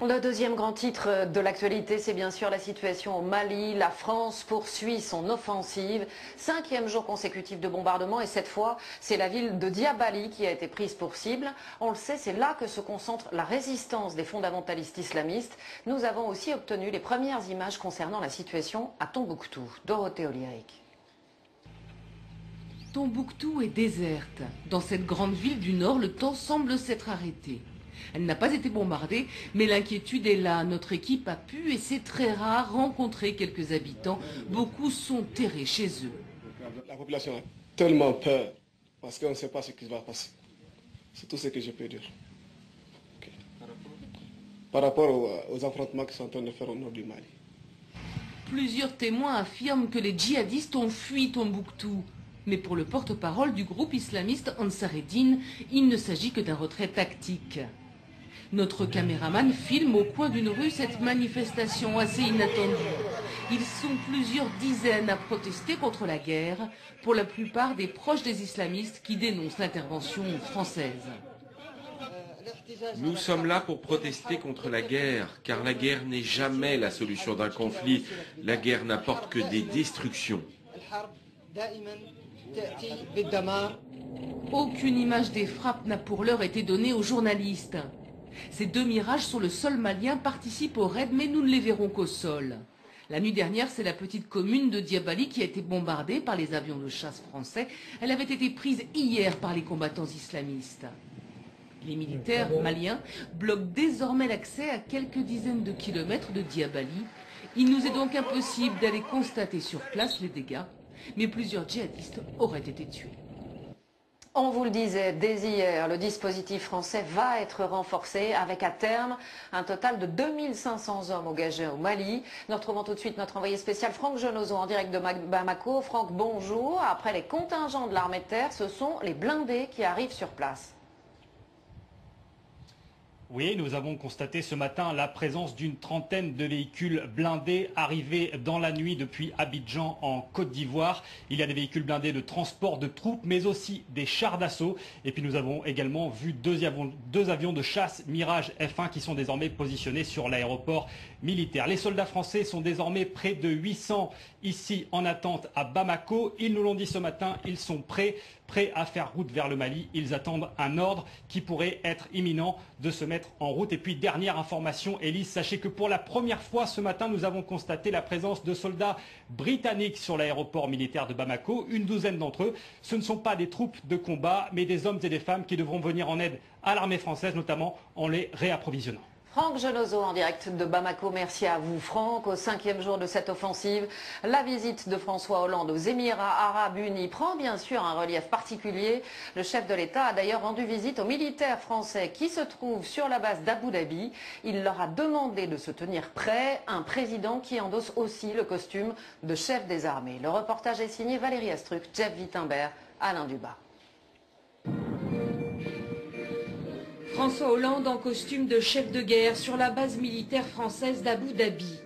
Le deuxième grand titre de l'actualité, c'est bien sûr la situation au Mali. La France poursuit son offensive. 5e jour consécutif de bombardement et cette fois, c'est la ville de Diabali qui a été prise pour cible. On le sait, c'est là que se concentre la résistance des fondamentalistes islamistes. Nous avons aussi obtenu les premières images concernant la situation à Tombouctou. Dorothée Olyric. Tombouctou est déserte. Dans cette grande ville du nord, le temps semble s'être arrêté. Elle n'a pas été bombardée, mais l'inquiétude est là. Notre équipe a pu, et c'est très rare, rencontrer quelques habitants. Beaucoup sont terrés chez eux. La population a tellement peur parce qu'on ne sait pas ce qui va passer. C'est tout ce que je peux dire. Okay. Par rapport aux affrontements qui sont en train de faire au nord du Mali. Plusieurs témoins affirment que les djihadistes ont fui Tombouctou. Mais pour le porte-parole du groupe islamiste Ansar Eddine, il ne s'agit que d'un retrait tactique. Notre caméraman filme au coin d'une rue cette manifestation assez inattendue. Ils sont plusieurs dizaines à protester contre la guerre, pour la plupart des proches des islamistes qui dénoncent l'intervention française. Nous sommes là pour protester contre la guerre, car la guerre n'est jamais la solution d'un conflit. La guerre n'apporte que des destructions. Aucune image des frappes n'a pour l'heure été donnée aux journalistes. Ces deux mirages sur le sol malien participent au raid, mais nous ne les verrons qu'au sol. La nuit dernière, c'est la petite commune de Diabali qui a été bombardée par les avions de chasse français. Elle avait été prise hier par les combattants islamistes. Les militaires maliens bloquent désormais l'accès à quelques dizaines de kilomètres de Diabali. Il nous est donc impossible d'aller constater sur place les dégâts, mais plusieurs djihadistes auraient été tués. On vous le disait, dès hier, le dispositif français va être renforcé avec à terme un total de 2500 hommes engagés au Mali. Nous retrouvons tout de suite notre envoyé spécial Franck Genozo en direct de Bamako. Franck, bonjour. Après les contingents de l'armée de terre, ce sont les blindés qui arrivent sur place. Oui, nous avons constaté ce matin la présence d'une trentaine de véhicules blindés arrivés dans la nuit depuis Abidjan en Côte d'Ivoire. Il y a des véhicules blindés de transport de troupes, mais aussi des chars d'assaut. Et puis nous avons également vu deux avions de chasse Mirage F1 qui sont désormais positionnés sur l'aéroport militaire. Les soldats français sont désormais près de 800 ici en attente à Bamako. Ils nous l'ont dit ce matin, ils sont prêts à faire route vers le Mali. Ils attendent un ordre qui pourrait être imminent de se mettre en route. Et puis dernière information, Élise, sachez que pour la première fois ce matin, nous avons constaté la présence de soldats britanniques sur l'aéroport militaire de Bamako. Une douzaine d'entre eux. Ce ne sont pas des troupes de combat, mais des hommes et des femmes qui devront venir en aide à l'armée française, notamment en les réapprovisionnant. Franck Genozo en direct de Bamako. Merci à vous Franck. Au 5e jour de cette offensive, la visite de François Hollande aux Émirats Arabes Unis prend bien sûr un relief particulier. Le chef de l'État a d'ailleurs rendu visite aux militaires français qui se trouvent sur la base d'Abu Dhabi. Il leur a demandé de se tenir prêts, un président qui endosse aussi le costume de chef des armées. Le reportage est signé Valérie Astruc, Jeff Wittenberg, Alain Dubas. François Hollande en costume de chef de guerre sur la base militaire française d'Abu Dhabi.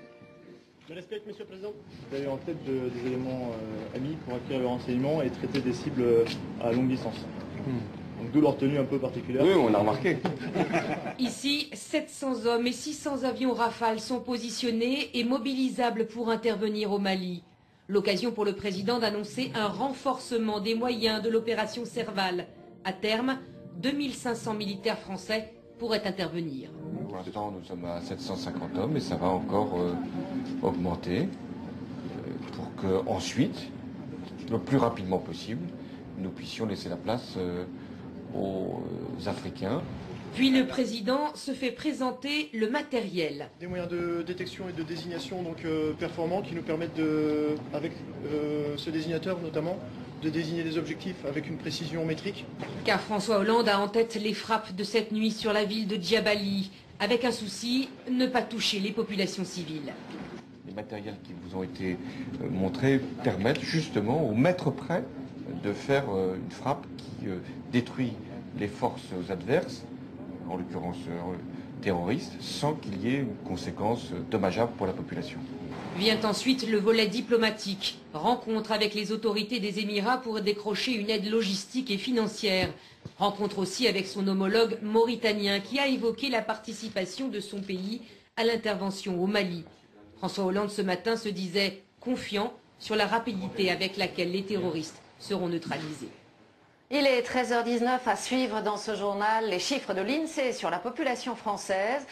Je respecte, Monsieur le Président. Vous avez en tête des éléments amis pour acquérir le renseignement et traiter des cibles à longue distance. Donc d'où leur tenue un peu particulière. Oui, on l'a remarqué. Ici, 700 hommes et 600 avions Rafale sont positionnés et mobilisables pour intervenir au Mali. L'occasion pour le président d'annoncer un renforcement des moyens de l'opération Serval. À terme, 2500 militaires français pourraient intervenir. Pour l'instant, nous sommes à 750 hommes et ça va encore augmenter pour qu'ensuite, le plus rapidement possible, nous puissions laisser la place aux Africains. Puis le président se fait présenter le matériel. Des moyens de détection et de désignation donc, performants qui nous permettent, avec ce désignateur notamment, de désigner des objectifs avec une précision métrique. Car François Hollande a en tête les frappes de cette nuit sur la ville de Diabali, avec un souci, ne pas toucher les populations civiles. Les matériels qui vous ont été montrés permettent justement au maître près de faire une frappe qui détruit les forces adverses, en l'occurrence terroristes, sans qu'il y ait une conséquence dommageable pour la population. Vient ensuite le volet diplomatique, rencontre avec les autorités des Émirats pour décrocher une aide logistique et financière. Rencontre aussi avec son homologue mauritanien qui a évoqué la participation de son pays à l'intervention au Mali. François Hollande ce matin se disait confiant sur la rapidité avec laquelle les terroristes seront neutralisés. Il est 13h19 à suivre dans ce journal les chiffres de l'INSEE sur la population française.